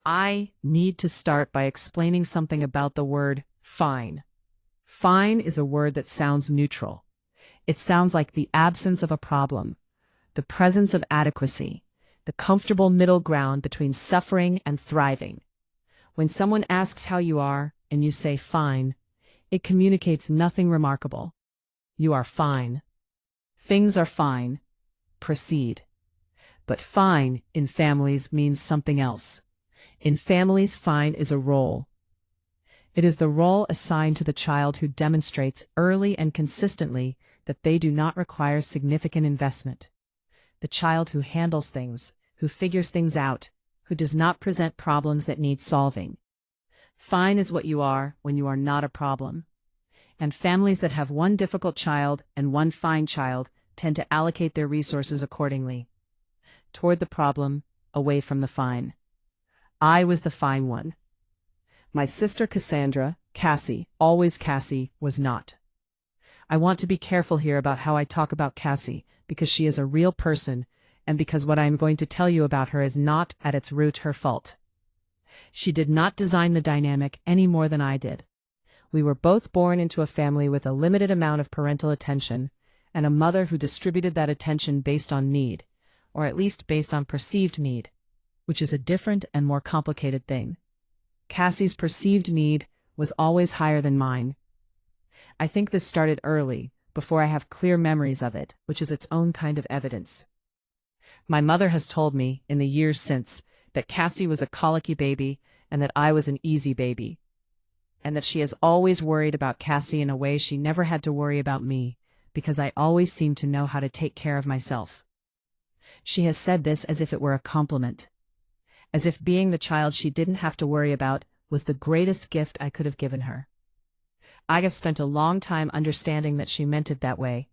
I need to start by explaining something about the word fine. Fine is a word that sounds neutral. It sounds like the absence of a problem, the presence of adequacy, the comfortable middle ground between suffering and thriving. When someone asks how you are, and you say fine, it communicates nothing remarkable. You are fine. Things are fine. Proceed. But fine in families means something else. In families, fine is a role. It is the role assigned to the child who demonstrates early and consistently that they do not require significant investment. The child who handles things, who figures things out, who does not present problems that need solving. Fine is what you are when you are not a problem. And families that have one difficult child and one fine child tend to allocate their resources accordingly. Toward the problem, away from the fine. I was the fine one. My sister Cassandra, Cassie, always Cassie, was not. I want to be careful here about how I talk about Cassie, because she is a real person, and because what I am going to tell you about her is not, at its root, her fault. She did not design the dynamic any more than I did. We were both born into a family with a limited amount of parental attention, and a mother who distributed that attention based on need, or at least based on perceived need, which is a different and more complicated thing. Cassie's perceived need was always higher than mine. I think this started early, before I have clear memories of it, which is its own kind of evidence. My mother has told me, in the years since, that Cassie was a colicky baby and that I was an easy baby, and that she has always worried about Cassie in a way she never had to worry about me, because I always seemed to know how to take care of myself. She has said this as if it were a compliment, as if being the child she didn't have to worry about was the greatest gift I could have given her. I have spent a long time understanding that she meant it that way,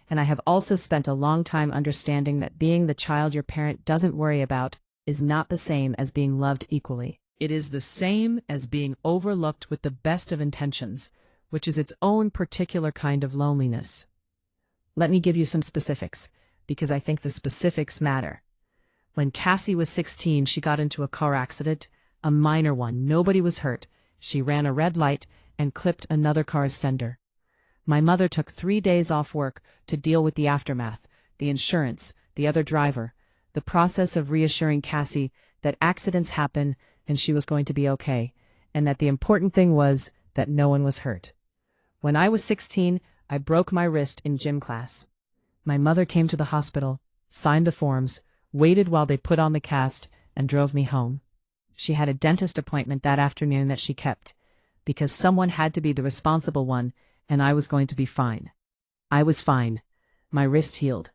and I have also spent a long time understanding that being the child your parent doesn't worry about is not the same as being loved equally. It is the same as being overlooked with the best of intentions, which is its own particular kind of loneliness. Let me give you some specifics, because I think the specifics matter. When Cassie was 16, she got into a car accident, a minor one. Nobody was hurt. She ran a red light and clipped another car's fender. My mother took 3 days off work to deal with the aftermath, the insurance, the other driver, the process of reassuring Cassie that accidents happen and she was going to be okay, and that the important thing was that no one was hurt. When I was 16, I broke my wrist in gym class. My mother came to the hospital, signed the forms, waited while they put on the cast, and drove me home. She had a dentist appointment that afternoon that she kept, because someone had to be the responsible one, and I was going to be fine. I was fine. My wrist healed.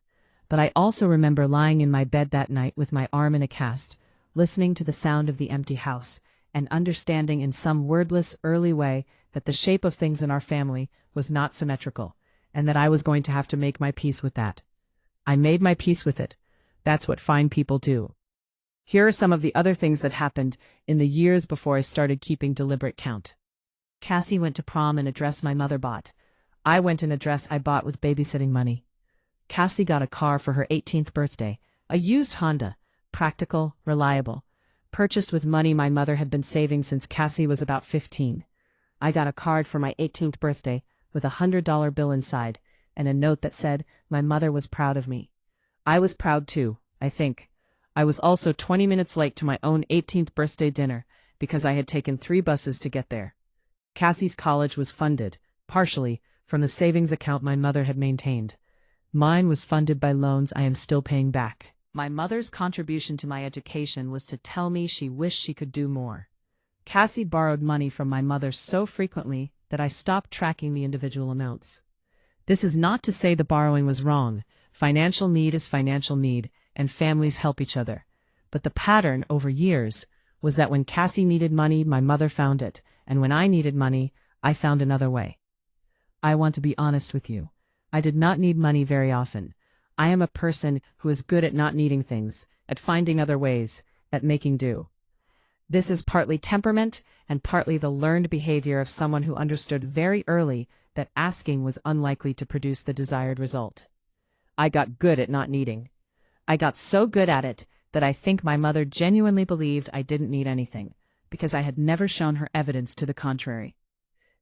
But I also remember lying in my bed that night with my arm in a cast, listening to the sound of the empty house, and understanding in some wordless, early way that the shape of things in our family was not symmetrical, and that I was going to have to make my peace with that. I made my peace with it. That's what fine people do. Here are some of the other things that happened in the years before I started keeping deliberate count. Cassie went to prom in a dress my mother bought. I went in a dress I bought with babysitting money. Cassie got a car for her 18th birthday, a used Honda, practical, reliable, purchased with money my mother had been saving since Cassie was about 15. I got a card for my 18th birthday with a $100 bill inside and a note that said my mother was proud of me. I was proud too, I think. I was also 20 minutes late to my own 18th birthday dinner because I had taken 3 buses to get there. Cassie's college was funded, partially, from the savings account my mother had maintained. Mine was funded by loans I am still paying back. My mother's contribution to my education was to tell me she wished she could do more. Cassie borrowed money from my mother so frequently that I stopped tracking the individual amounts. This is not to say the borrowing was wrong. Financial need is financial need, and families help each other. But the pattern, over years, was that when Cassie needed money, my mother found it, and when I needed money, I found another way. I want to be honest with you. I did not need money very often. I am a person who is good at not needing things, at finding other ways, at making do. This is partly temperament and partly the learned behavior of someone who understood very early that asking was unlikely to produce the desired result. I got good at not needing. I got so good at it that I think my mother genuinely believed I didn't need anything, because I had never shown her evidence to the contrary.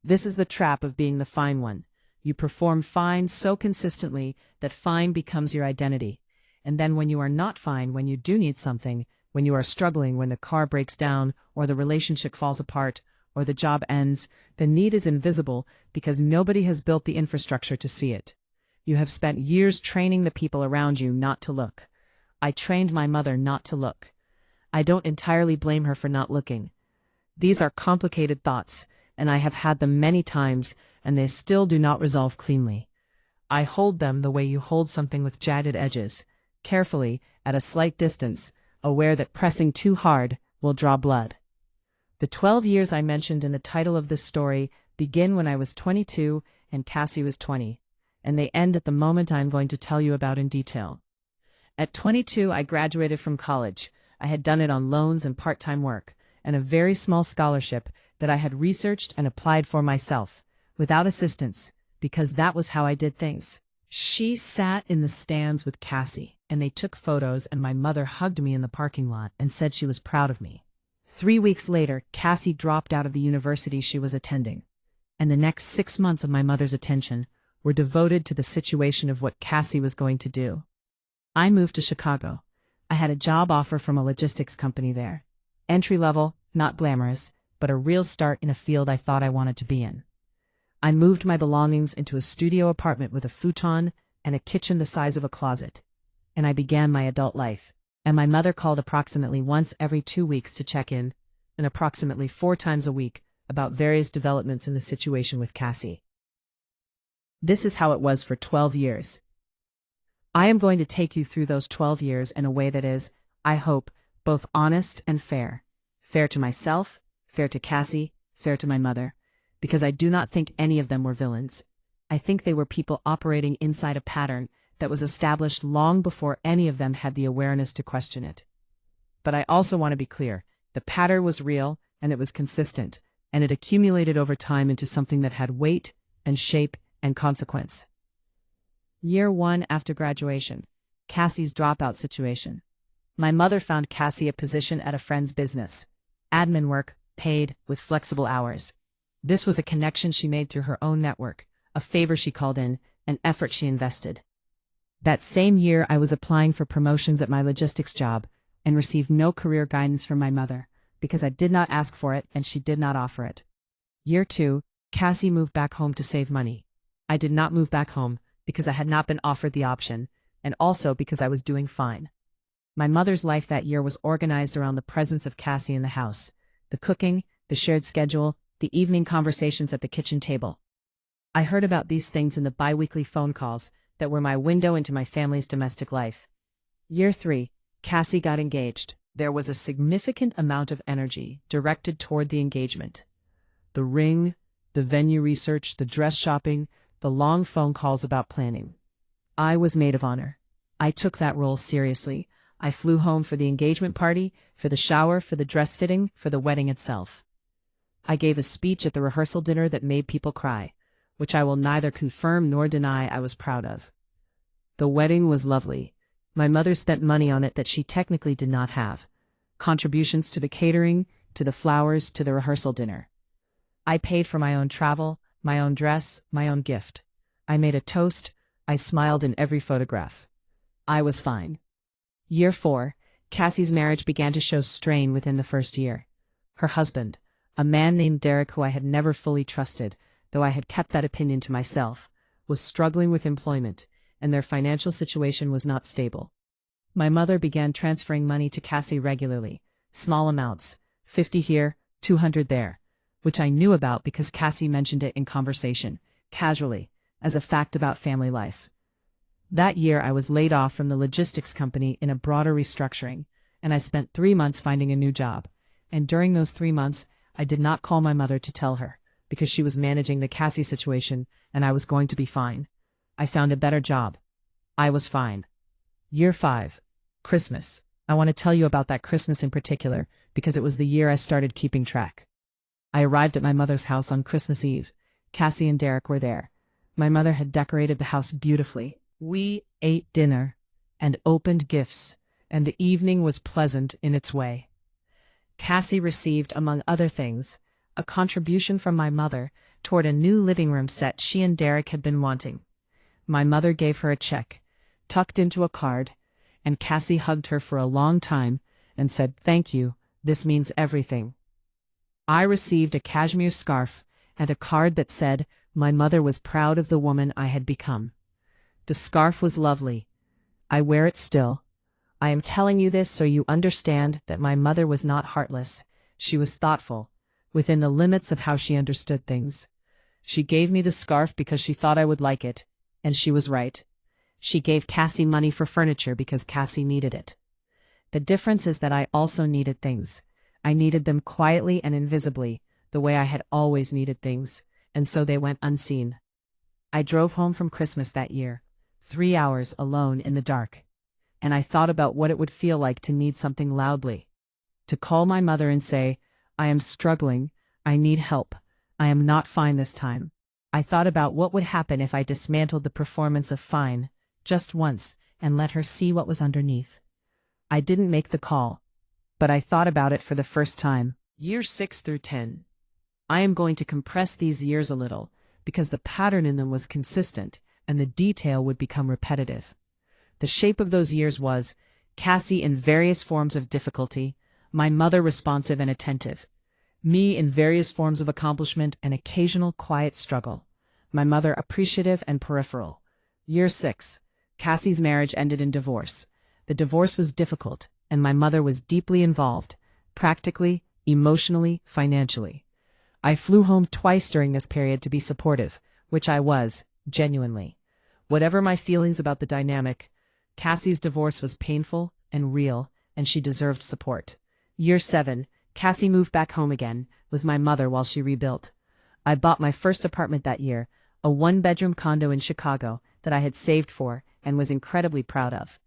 This is the trap of being the fine one. You perform fine so consistently that fine becomes your identity. And then when you are not fine, when you do need something, when you are struggling, when the car breaks down, or the relationship falls apart, or the job ends, the need is invisible because nobody has built the infrastructure to see it. You have spent years training the people around you not to look. I trained my mother not to look. I don't entirely blame her for not looking. These are complicated thoughts, and I have had them many times, and they still do not resolve cleanly. I hold them the way you hold something with jagged edges, carefully, at a slight distance, aware that pressing too hard will draw blood. The 12 years I mentioned in the title of this story begin when I was 22 and Cassie was 20, and they end at the moment I'm going to tell you about in detail. At 22, I graduated from college. I had done it on loans and part-time work, and a very small scholarship that I had researched and applied for myself, without assistance, because that was how I did things. She sat in the stands with Cassie, and they took photos, and my mother hugged me in the parking lot and said she was proud of me. 3 weeks later, Cassie dropped out of the university she was attending, and the next 6 months of my mother's attention were devoted to the situation of what Cassie was going to do. I moved to Chicago. I had a job offer from a logistics company there. Entry level, not glamorous, but a real start in a field I thought I wanted to be in. I moved my belongings into a studio apartment with a futon and a kitchen the size of a closet, and I began my adult life. And my mother called approximately once every 2 weeks to check in, and approximately 4 times a week, about various developments in the situation with Cassie. This is how it was for 12 years. I am going to take you through those 12 years in a way that is, I hope, both honest and fair. Fair to myself, fair to Cassie, fair to my mother, because I do not think any of them were villains. I think they were people operating inside a pattern that was established long before any of them had the awareness to question it. But I also want to be clear, the pattern was real, and it was consistent, and it accumulated over time into something that had weight and shape and consequence. Year 1 after graduation, Cassie's dropout situation. My mother found Cassie a position at a friend's business. Admin work, paid, with flexible hours. This was a connection she made through her own network, a favor she called in, an effort she invested. That same year, I was applying for promotions at my logistics job and received no career guidance from my mother because I did not ask for it and she did not offer it. Year 2, Cassie moved back home to save money. I did not move back home because I had not been offered the option, and also because I was doing fine. My mother's life that year was organized around the presence of Cassie in the house, the cooking, the shared schedule, the evening conversations at the kitchen table. I heard about these things in the bi-weekly phone calls that were my window into my family's domestic life. Year 3, Cassie got engaged. There was a significant amount of energy directed toward the engagement. The ring, the venue research, the dress shopping, the long phone calls about planning. I was maid of honor. I took that role seriously. I flew home for the engagement party, for the shower, for the dress fitting, for the wedding itself. I gave a speech at the rehearsal dinner that made people cry, which I will neither confirm nor deny I was proud of. The wedding was lovely. My mother spent money on it that she technically did not have. Contributions to the catering, to the flowers, to the rehearsal dinner. I paid for my own travel, my own dress, my own gift. I made a toast. I smiled in every photograph. I was fine. Year 4, Cassie's marriage began to show strain within the first year. Her husband, a man named Derek who I had never fully trusted, though I had kept that opinion to myself, was struggling with employment, and their financial situation was not stable. My mother began transferring money to Cassie regularly, small amounts, 50 here, 200 there, which I knew about because Cassie mentioned it in conversation, casually, as a fact about family life. That year I was laid off from the logistics company in a broader restructuring, and I spent 3 months finding a new job, and during those 3 months I did not call my mother to tell her, because she was managing the Cassie situation and I was going to be fine. I found a better job. I was fine. Year 5. Christmas. I want to tell you about that Christmas in particular, because it was the year I started keeping track. I arrived at my mother's house on Christmas Eve. Cassie and Derek were there. My mother had decorated the house beautifully. We ate dinner and opened gifts, and the evening was pleasant in its way. Cassie received, among other things, a contribution from my mother toward a new living room set she and Derek had been wanting. My mother gave her a check, tucked into a card, and Cassie hugged her for a long time and said, "Thank you, this means everything." I received a cashmere scarf and a card that said my mother was proud of the woman I had become. The scarf was lovely. I wear it still. I am telling you this so you understand that my mother was not heartless. She was thoughtful, within the limits of how she understood things. She gave me the scarf because she thought I would like it, and she was right. She gave Cassie money for furniture because Cassie needed it. The difference is that I also needed things. I needed them quietly and invisibly, the way I had always needed things, and so they went unseen. I drove home from Christmas that year, 3 hours alone in the dark. And I thought about what it would feel like to need something loudly. To call my mother and say, "I am struggling, I need help, I am not fine this time." I thought about what would happen if I dismantled the performance of fine, just once, and let her see what was underneath. I didn't make the call, but I thought about it for the first time. Years 6 through 10. I am going to compress these years a little, because the pattern in them was consistent, and the detail would become repetitive. The shape of those years was Cassie in various forms of difficulty, my mother responsive and attentive, me in various forms of accomplishment and occasional quiet struggle, my mother appreciative and peripheral. Year 6. Cassie's marriage ended in divorce. The divorce was difficult, and my mother was deeply involved, practically, emotionally, financially. I flew home twice during this period to be supportive, which I was, genuinely. Whatever my feelings about the dynamic, Cassie's divorce was painful and real, and she deserved support. Year 7, Cassie moved back home again, with my mother while she rebuilt. I bought my first apartment that year, a 1-bedroom condo in Chicago that I had saved for and was incredibly proud of.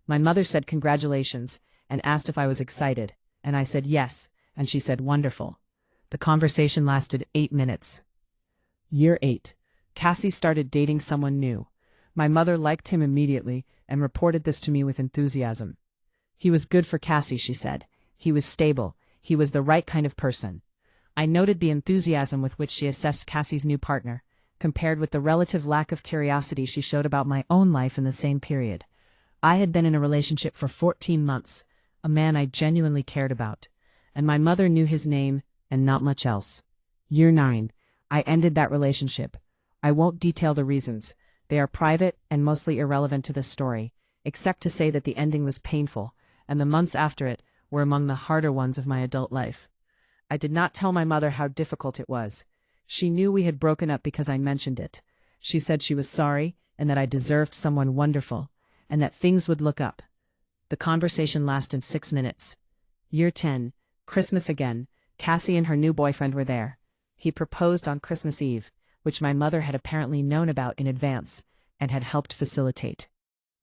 My mother said congratulations and asked if I was excited, and I said yes, and she said wonderful. The conversation lasted 8 minutes. Year 8, Cassie started dating someone new. My mother liked him immediately and reported this to me with enthusiasm. He was good for Cassie, she said. He was stable. He was the right kind of person. I noted the enthusiasm with which she assessed Cassie's new partner, compared with the relative lack of curiosity she showed about my own life in the same period. I had been in a relationship for 14 months, a man I genuinely cared about, and my mother knew his name and not much else. Year 9, I ended that relationship. I won't detail the reasons. They are private and mostly irrelevant to this story, except to say that the ending was painful, and the months after it were among the harder ones of my adult life. I did not tell my mother how difficult it was. She knew we had broken up because I mentioned it. She said she was sorry and that I deserved someone wonderful, and that things would look up. The conversation lasted 6 minutes. Year 10, Christmas again. Cassie and her new boyfriend were there. He proposed on Christmas Eve, which my mother had apparently known about in advance and had helped facilitate.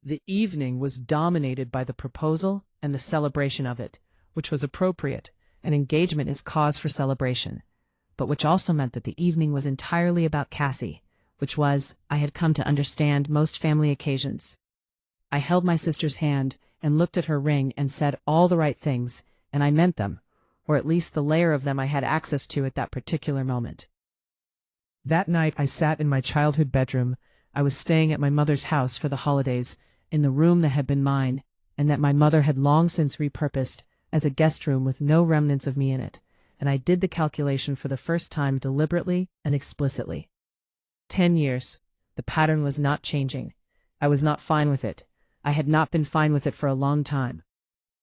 The evening was dominated by the proposal and the celebration of it, which was appropriate. An engagement is cause for celebration, but which also meant that the evening was entirely about Cassie, which was, I had come to understand, most family occasions. I held my sister's hand and looked at her ring and said all the right things, and I meant them, or at least the layer of them I had access to at that particular moment. That night I sat in my childhood bedroom. I was staying at my mother's house for the holidays, in the room that had been mine, and that my mother had long since repurposed as a guest room with no remnants of me in it, and I did the calculation for the first time deliberately and explicitly. 10 years. The pattern was not changing. I was not fine with it. I had not been fine with it for a long time.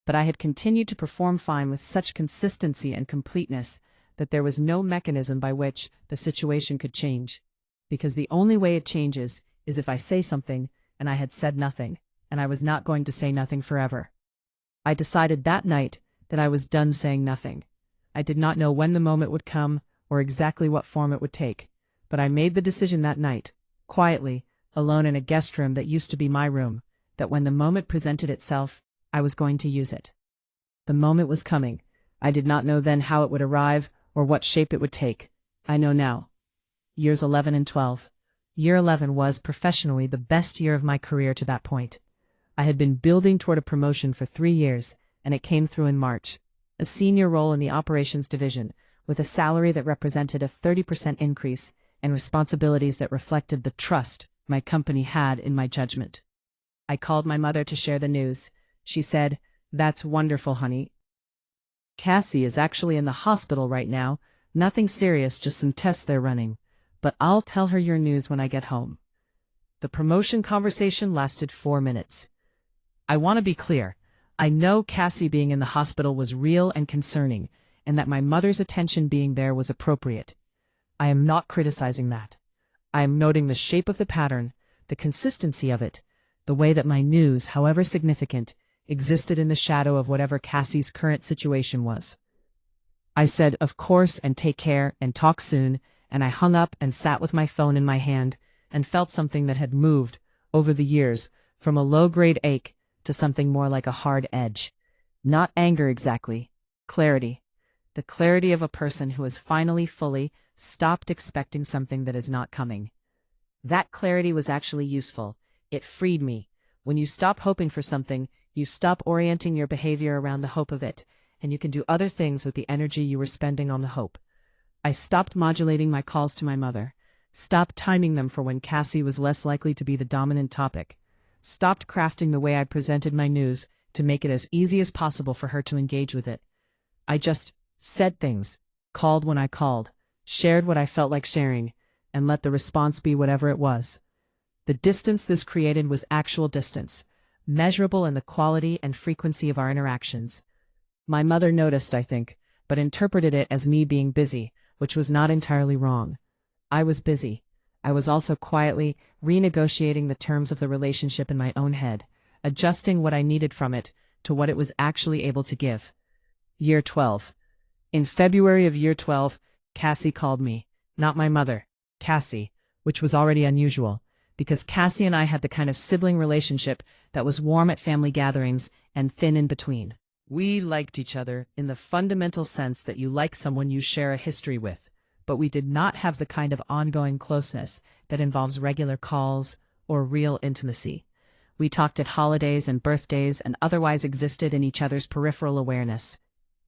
But I had continued to perform fine with such consistency and completeness that there was no mechanism by which the situation could change. Because the only way it changes is if I say something, and I had said nothing, and I was not going to say nothing forever. I decided that night that I was done saying nothing. I did not know when the moment would come or exactly what form it would take, but I made the decision that night, quietly, alone in a guest room that used to be my room, that when the moment presented itself, I was going to use it. The moment was coming. I did not know then how it would arrive or what shape it would take. I know now. Years 11 and 12. Year 11 was, professionally, the best year of my career to that point. I had been building toward a promotion for 3 years, and it came through in March. A senior role in the operations division, with a salary that represented a 30% increase and responsibilities that reflected the trust my company had in my judgment. I called my mother to share the news. She said, "That's wonderful, honey. Cassie is actually in the hospital right now. Nothing serious, just some tests they're running. But I'll tell her your news when I get home." The promotion conversation lasted 4 minutes. I want to be clear. I know Cassie being in the hospital was real and concerning, and that my mother's attention being there was appropriate. I am not criticizing that. I am noting the shape of the pattern, the consistency of it, the way that my news, however significant, existed in the shadow of whatever Cassie's current situation was. I said, "Of course, and take care, and talk soon," and I hung up and sat with my phone in my hand and felt something that had moved, over the years, from a low-grade ache to something more like a hard edge. Not anger exactly. Clarity. The clarity of a person who has finally fully stopped expecting something that is not coming. That clarity was actually useful. It freed me. When you stop hoping for something, you stop orienting your behavior around the hope of it, and you can do other things with the energy you were spending on the hope. I stopped modulating my calls to my mother, stopped timing them for when Cassie was less likely to be the dominant topic, stopped crafting the way I presented my news to make it as easy as possible for her to engage with it. I just said things, called when I called, shared what I felt like sharing, and let the response be whatever it was. The distance this created was actual distance, measurable in the quality and frequency of our interactions. My mother noticed, I think, but interpreted it as me being busy, which was not entirely wrong. I was busy. I was also quietly renegotiating the terms of the relationship in my own head, adjusting what I needed from it to what it was actually able to give. Year 12. In February of year 12, Cassie called me. Not my mother, Cassie, which was already unusual, because Cassie and I had the kind of sibling relationship that was warm at family gatherings and thin in between. We liked each other in the fundamental sense that you like someone you share a history with, but we did not have the kind of ongoing closeness that involves regular calls or real intimacy. We talked at holidays and birthdays and otherwise existed in each other's peripheral awareness.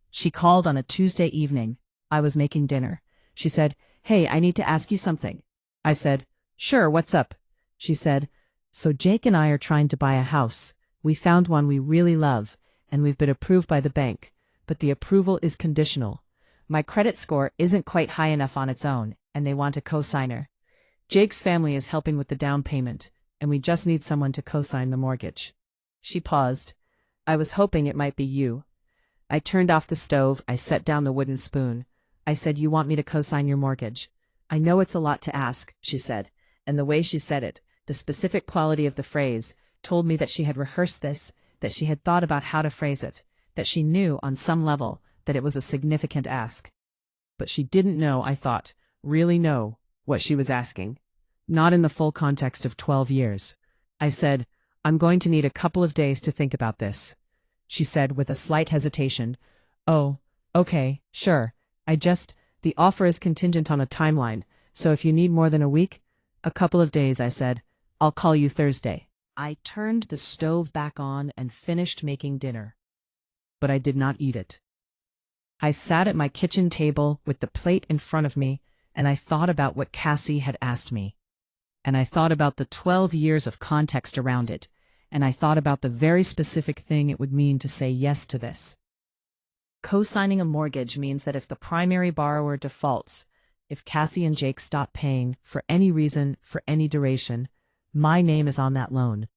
She called on a Tuesday evening. I was making dinner. She said, "Hey, I need to ask you something." I said, "Sure, what's up?" She said, "So Jake and I are trying to buy a house. We found one we really love, and we've been approved by the bank, but the approval is conditional. My credit score isn't quite high enough on its own, and they want a co-signer. Jake's family is helping with the down payment, and we just need someone to co-sign the mortgage." She paused. "I was hoping it might be you." I turned off the stove. I set down the wooden spoon. I said, "You want me to co-sign your mortgage?" "I know it's a lot to ask," she said, and the way she said it, the specific quality of the phrase, told me that she had rehearsed this, that she had thought about how to phrase it, that she knew, on some level, that it was a significant ask. But she didn't know, I thought, really know, what she was asking. Not in the full context of 12 years. I said, "I'm going to need a couple of days to think about this." She said, with a slight hesitation, "Oh, okay, sure. The offer is contingent on a timeline, so if you need more than a week..." "A couple of days," I said. "I'll call you Thursday." I turned the stove back on and finished making dinner. But I did not eat it. I sat at my kitchen table with the plate in front of me, and I thought about what Cassie had asked me. And I thought about the 12 years of context around it, and I thought about the very specific thing it would mean to say yes to this. Co-signing a mortgage means that if the primary borrower defaults, if Cassie and Jake stop paying, for any reason, for any duration, my name is on that loan.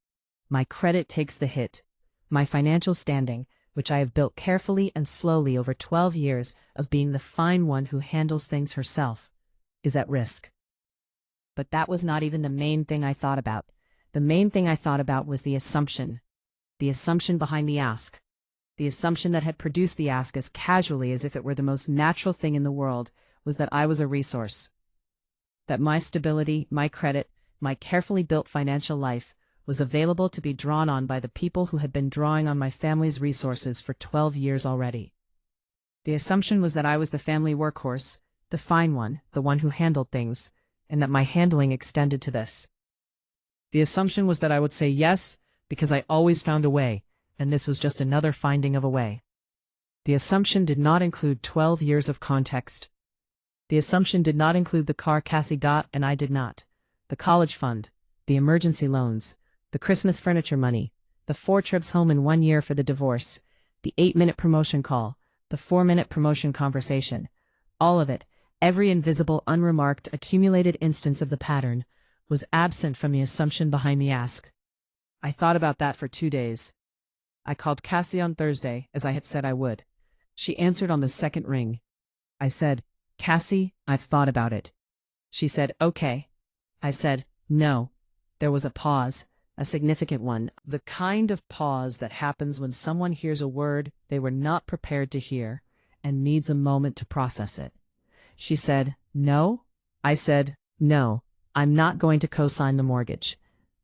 My credit takes the hit. My financial standing, which I have built carefully and slowly over 12 years of being the fine one who handles things herself, is at risk. But that was not even the main thing I thought about. The main thing I thought about was the assumption behind the ask. The assumption that had produced the ask as casually as if it were the most natural thing in the world was that I was a resource. That my stability, my credit, my carefully built financial life was available to be drawn on by the people who had been drawing on my family's resources for 12 years already. The assumption was that I was the family workhorse, the fine one, the one who handled things, and that my handling extended to this. The assumption was that I would say yes, because I always found a way, and this was just another finding of a way. The assumption did not include 12 years of context. The assumption did not include the car Cassie got and I did not, the college fund, the emergency loans, the Christmas furniture money, the 4 trips home in 1 year for the divorce, the 8-minute promotion call, the 4-minute promotion conversation. All of it, every invisible, unremarked, accumulated instance of the pattern, was absent from the assumption behind the ask. I thought about that for 2 days. I called Cassie on Thursday, as I had said I would. She answered on the second ring. I said, "Cassie, I've thought about it." She said, "Okay." I said, "No." There was a pause, a significant one, the kind of pause that happens when someone hears a word they were not prepared to hear and needs a moment to process it. She said, "No?" I said, "No, I'm not going to co-sign the mortgage."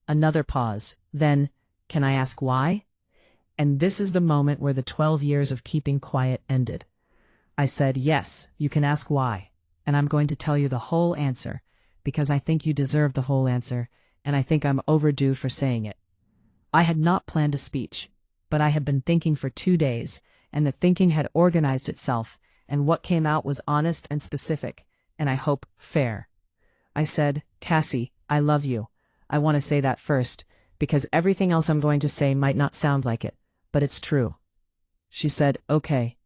Another pause. Then, "Can I ask why?" And this is the moment where the 12 years of keeping quiet ended. I said, "Yes, you can ask why, and I'm going to tell you the whole answer, because I think you deserve the whole answer, and I think I'm overdue for saying it." I had not planned a speech, but I had been thinking for 2 days, and the thinking had organized itself, and what came out was honest and specific, and I hope fair. I said, "Cassie, I love you. I want to say that first, because everything else I'm going to say might not sound like it, but it's true." She said, "Okay."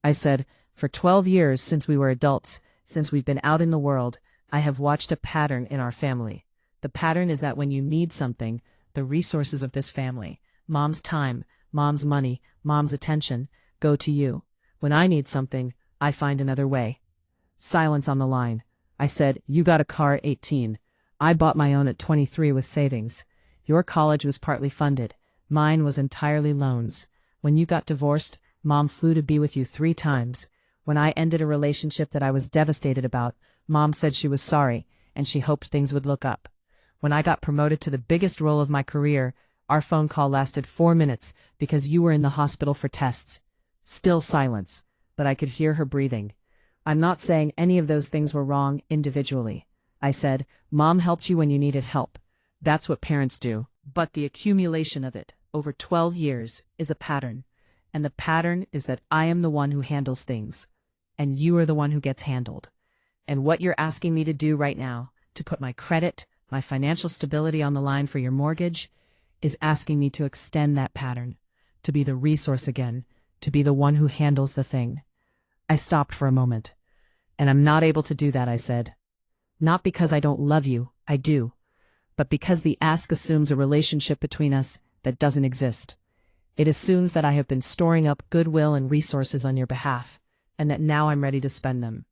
I said, "For 12 years since we were adults, since we've been out in the world, I have watched a pattern in our family. The pattern is that when you need something, the resources of this family, mom's time, mom's money, mom's attention, go to you. When I need something, I find another way." Silence on the line. I said, "You got a car at 18. I bought my own at 23 with savings. Your college was partly funded. Mine was entirely loans. When you got divorced, Mom flew to be with you 3 times. When I ended a relationship that I was devastated about, Mom said she was sorry, and she hoped things would look up. When I got promoted to the biggest role of my career, our phone call lasted 4 minutes because you were in the hospital for tests." Still silence, but I could hear her breathing. "I'm not saying any of those things were wrong individually." I said, "Mom helped you when you needed help. That's what parents do. But the accumulation of it, over 12 years, is a pattern. And the pattern is that I am the one who handles things, and you are the one who gets handled. And what you're asking me to do right now, to put my credit, my financial stability on the line for your mortgage, is asking me to extend that pattern, to be the resource again, to be the one who handles the thing." I stopped for a moment. "And I'm not able to do that," I said. "Not because I don't love you, I do, but because the ask assumes a relationship between us that doesn't exist. It assumes that I have been storing up goodwill and resources on your behalf, and that now I'm ready to spend them.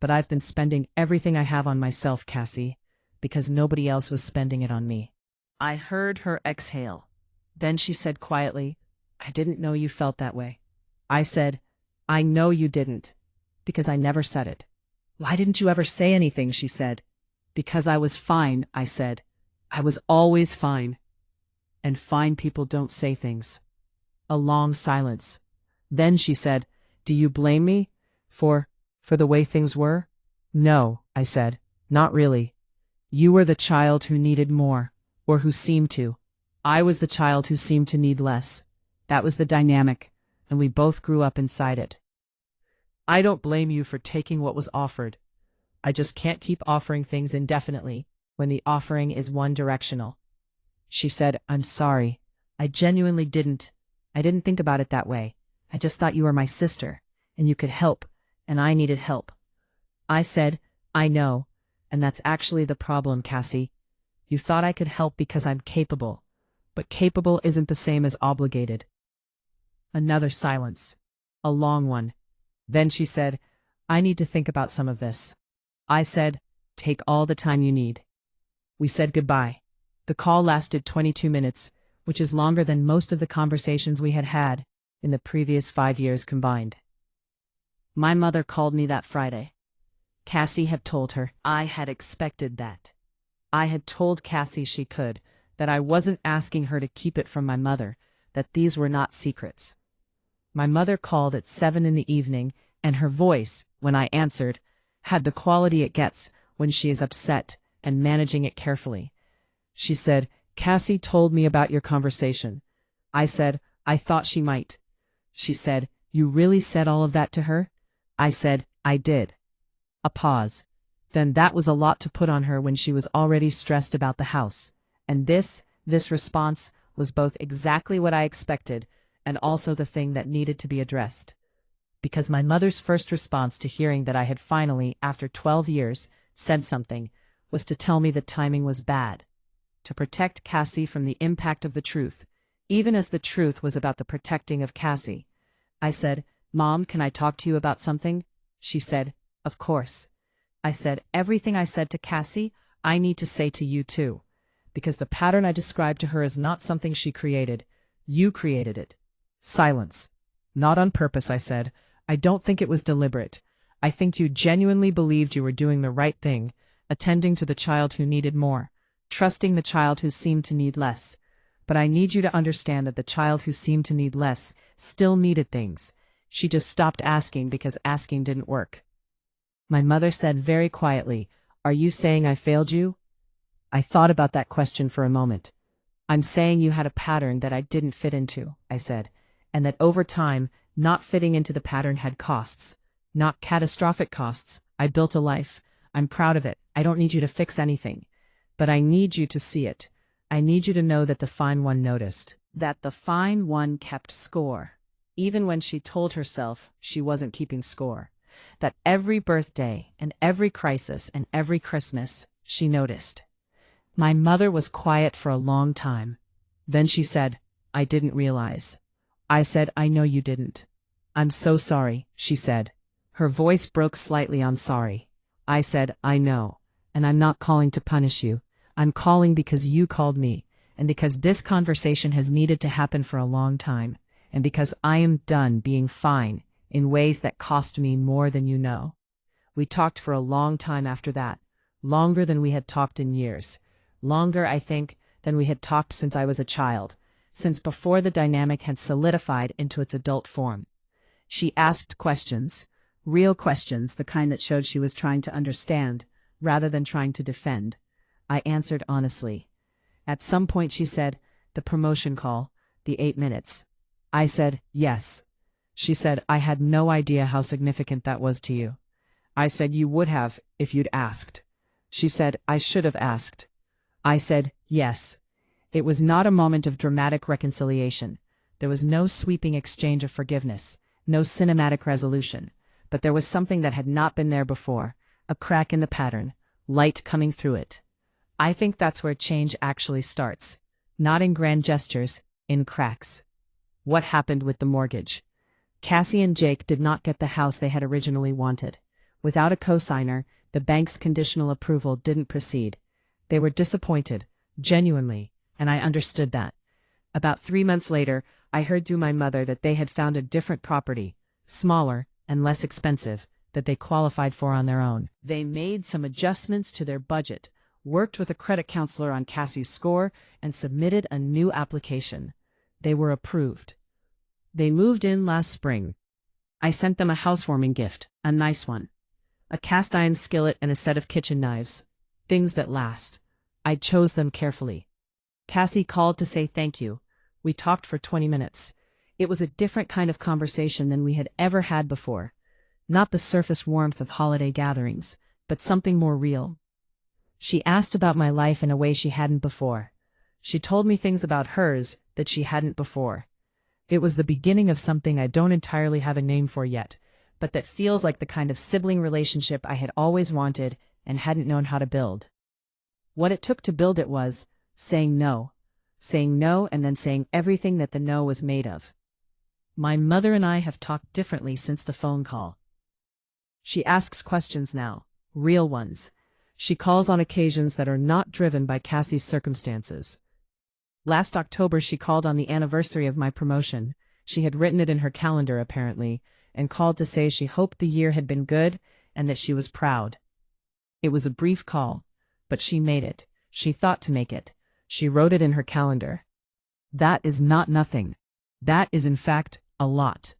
But I've been spending everything I have on myself, Cassie, because nobody else was spending it on me." I heard her exhale. Then she said quietly, "I didn't know you felt that way." I said, "I know you didn't, because I never said it." "Why didn't you ever say anything?" she said. "Because I was fine," I said. "I was always fine. And fine people don't say things." A long silence. Then she said, "Do you blame me for the way things were?" "No," I said, "not really. You were the child who needed more, or who seemed to. I was the child who seemed to need less. That was the dynamic, and we both grew up inside it. I don't blame you for taking what was offered. I just can't keep offering things indefinitely when the offering is one-directional." She said, "I'm sorry. I genuinely didn't. I didn't think about it that way. I just thought you were my sister, and you could help, and I needed help." I said, "I know, and that's actually the problem, Cassie. You thought I could help because I'm capable, but capable isn't the same as obligated." Another silence. A long one. Then she said, "I need to think about some of this." I said, "Take all the time you need." We said goodbye. The call lasted 22 minutes, which is longer than most of the conversations we had had in the previous 5 years combined. My mother called me that Friday. Cassie had told her. I had expected that. I had told Cassie she could, that I wasn't asking her to keep it from my mother, that these were not secrets. My mother called at 7 in the evening, and her voice, when I answered, had the quality it gets when she is upset and managing it carefully. She said, Cassie told me about your conversation. I said, I thought she might. She said, you really said all of that to her? I said, I did. A pause. Then that was a lot to put on her when she was already stressed about the house. And this response was both exactly what I expected and also the thing that needed to be addressed. Because my mother's first response to hearing that I had finally, after 12 years, said something, was to tell me the timing was bad. To protect Cassie from the impact of the truth, even as the truth was about the protecting of Cassie. I said, Mom, can I talk to you about something? She said, of course. I said, everything I said to Cassie, I need to say to you too. Because the pattern I described to her is not something she created. You created it. Silence. Not on purpose, I said. I don't think it was deliberate. I think you genuinely believed you were doing the right thing, attending to the child who needed more, trusting the child who seemed to need less. But I need you to understand that the child who seemed to need less still needed things. She just stopped asking because asking didn't work. My mother said very quietly, are you saying I failed you? I thought about that question for a moment. I'm saying you had a pattern that I didn't fit into, I said, and that over time, not fitting into the pattern had costs. Not catastrophic costs. I built a life. I'm proud of it. I don't need you to fix anything. But I need you to see it. I need you to know that the fine one noticed. That the fine one kept score. Even when she told herself she wasn't keeping score. That every birthday and every crisis and every Christmas, she noticed. My mother was quiet for a long time. Then she said, I didn't realize. I said, I know you didn't. I'm so sorry, she said. Her voice broke slightly on sorry. I said, I know. And I'm not calling to punish you. I'm calling because you called me, and because this conversation has needed to happen for a long time, and because I am done being fine in ways that cost me more than you know. We talked for a long time after that, longer than we had talked in years. Longer, I think, than we had talked since I was a child, since before the dynamic had solidified into its adult form. She asked questions, real questions, the kind that showed she was trying to understand, rather than trying to defend. I answered honestly. At some point she said, the promotion call, the 8 minutes. I said, yes. She said, I had no idea how significant that was to you. I said, you would have, if you'd asked. She said, I should have asked. I said, yes. It was not a moment of dramatic reconciliation. There was no sweeping exchange of forgiveness, no cinematic resolution. But there was something that had not been there before, a crack in the pattern, light coming through it. I think that's where change actually starts. Not in grand gestures, in cracks. What happened with the mortgage? Cassie and Jake did not get the house they had originally wanted. Without a cosigner, the bank's conditional approval didn't proceed. They were disappointed, genuinely, and I understood that. About 3 months later, I heard through my mother that they had found a different property, smaller and less expensive, that they qualified for on their own. They made some adjustments to their budget, worked with a credit counselor on Cassie's score, and submitted a new application. They were approved. They moved in last spring. I sent them a housewarming gift, a nice one. A cast-iron skillet and a set of kitchen knives. Things that last. I chose them carefully. Cassie called to say thank you. We talked for 20 minutes. It was a different kind of conversation than we had ever had before. Not the surface warmth of holiday gatherings, but something more real. She asked about my life in a way she hadn't before. She told me things about hers that she hadn't before. It was the beginning of something I don't entirely have a name for yet, but that feels like the kind of sibling relationship I had always wanted and hadn't known how to build. What it took to build it was saying no and then saying everything that the no was made of. My mother and I have talked differently since the phone call. She asks questions now, real ones. She calls on occasions that are not driven by Cassie's circumstances. Last October she called on the anniversary of my promotion. She had written it in her calendar apparently, and called to say she hoped the year had been good and that she was proud. It was a brief call, but she made it. She thought to make it. She wrote it in her calendar. That is not nothing. That is in fact a lot.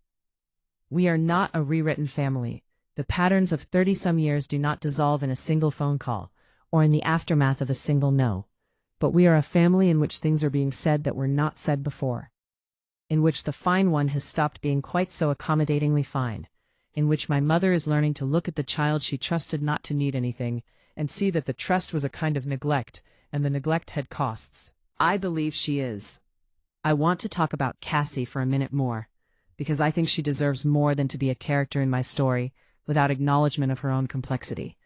We are not a rewritten family. The patterns of 30-some years do not dissolve in a single phone call, or in the aftermath of a single no. But we are a family in which things are being said that were not said before. In which the fine one has stopped being quite so accommodatingly fine. In which my mother is learning to look at the child she trusted not to need anything, and see that the trust was a kind of neglect, and the neglect had costs. I believe she is. I want to talk about Cassie for a minute more, because I think she deserves more than to be a character in my story, without acknowledgement of her own complexity.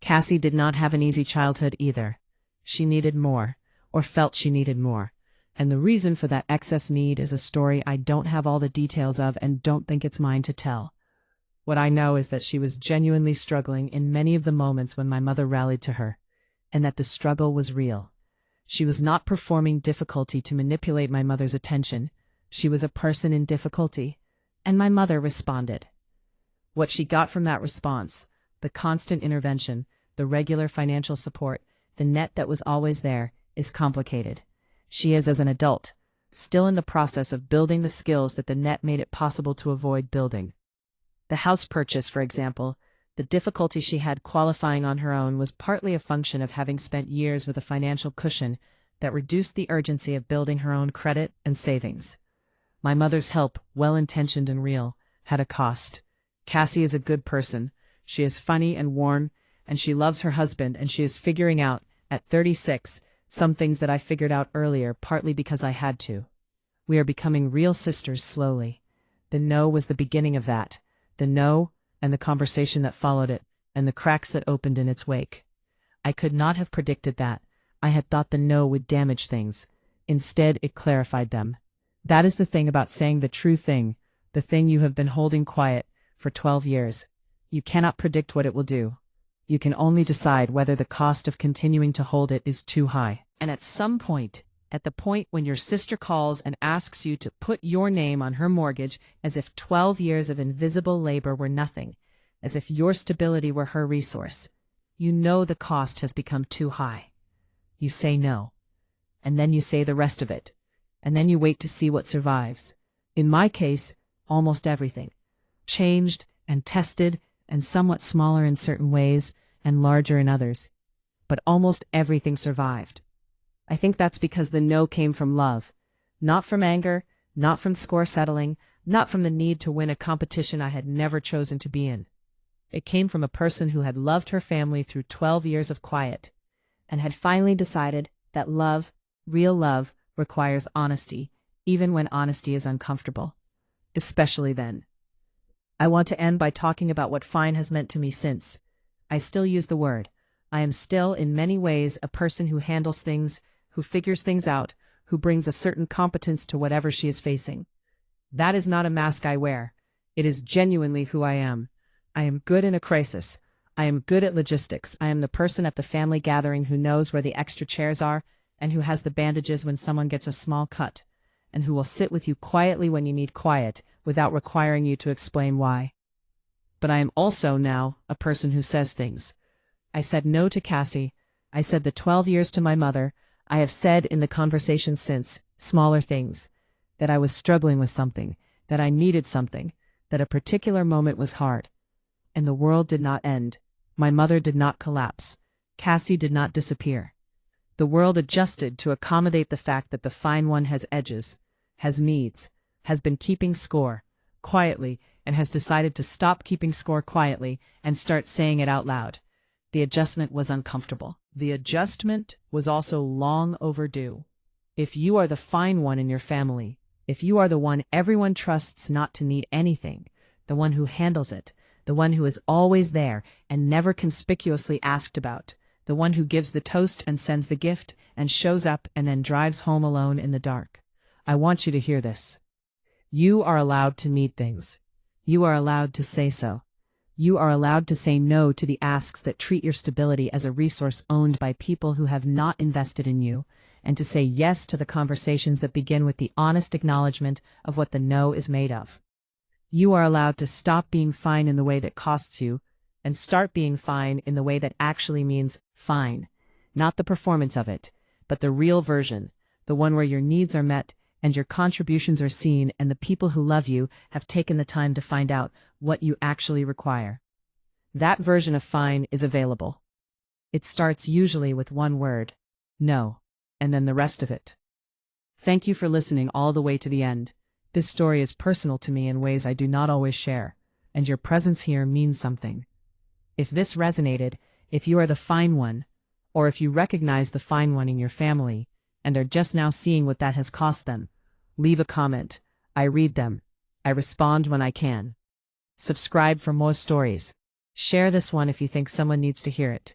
Cassie did not have an easy childhood either. She needed more, or felt she needed more. And the reason for that excess need is a story I don't have all the details of and don't think it's mine to tell. What I know is that she was genuinely struggling in many of the moments when my mother rallied to her, and that the struggle was real. She was not performing difficulty to manipulate my mother's attention. She was a person in difficulty, and my mother responded. What she got from that response, the constant intervention, the regular financial support, the net that was always there, is complicated. She is, as an adult, still in the process of building the skills that the net made it possible to avoid building. The house purchase, for example, the difficulty she had qualifying on her own was partly a function of having spent years with a financial cushion that reduced the urgency of building her own credit and savings. My mother's help, well-intentioned and real, had a cost. Cassie is a good person. She is funny and warm, and she loves her husband, and she is figuring out, at 36, some things that I figured out earlier, partly because I had to. We are becoming real sisters slowly. The no was the beginning of that. The no, and the conversation that followed it, and the cracks that opened in its wake. I could not have predicted that. I had thought the no would damage things. Instead, it clarified them. That is the thing about saying the true thing, the thing you have been holding quiet for 12 years. You cannot predict what it will do. You can only decide whether the cost of continuing to hold it is too high. And at some point, at the point when your sister calls and asks you to put your name on her mortgage as if 12 years of invisible labor were nothing, as if your stability were her resource, you know the cost has become too high. You say no. And then you say the rest of it. And then you wait to see what survives. In my case, almost everything. Changed and tested and somewhat smaller in certain ways and larger in others. But almost everything survived. I think that's because the no came from love. Not from anger, not from score settling, not from the need to win a competition I had never chosen to be in. It came from a person who had loved her family through 12 years of quiet, and had finally decided that love, real love, requires honesty, even when honesty is uncomfortable. Especially then. I want to end by talking about what fine has meant to me since. I still use the word. I am still, in many ways, a person who handles things, who figures things out, who brings a certain competence to whatever she is facing. That is not a mask I wear. It is genuinely who I am. I am good in a crisis. I am good at logistics. I am the person at the family gathering who knows where the extra chairs are, and who has the bandages when someone gets a small cut, and who will sit with you quietly when you need quiet, without requiring you to explain why. But I am also now a person who says things. I said no to Cassie. I said the 12 years to my mother. I have said in the conversation since, smaller things, that I was struggling with something, that I needed something, that a particular moment was hard. And the world did not end. My mother did not collapse. Cassie did not disappear. The world adjusted to accommodate the fact that the fine one has edges, has needs, has been keeping score, quietly, and has decided to stop keeping score quietly and start saying it out loud. The adjustment was uncomfortable. The adjustment was also long overdue. If you are the fine one in your family, if you are the one everyone trusts not to need anything, the one who handles it, the one who is always there and never conspicuously asked about, the one who gives the toast and sends the gift and shows up and then drives home alone in the dark, I want you to hear this. You are allowed to need things. You are allowed to say so. You are allowed to say no to the asks that treat your stability as a resource owned by people who have not invested in you, and to say yes to the conversations that begin with the honest acknowledgement of what the no is made of. You are allowed to stop being fine in the way that costs you, and start being fine in the way that actually means fine. Not the performance of it, but the real version, the one where your needs are met and your contributions are seen and the people who love you have taken the time to find out what you actually require. That version of fine is available. It starts usually with one word: no. and then the rest of it. Thank you for listening all the way to the end. This story is personal to me in ways I do not always share, and your presence here means something. If this resonated, if you are the fine one, or if you recognize the fine one in your family, and are just now seeing what that has cost them, leave a comment. I read them. I respond when I can. Subscribe for more stories. Share this one if you think someone needs to hear it.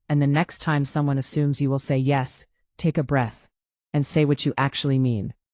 And the next time someone assumes you will say yes, take a breath and say what you actually mean.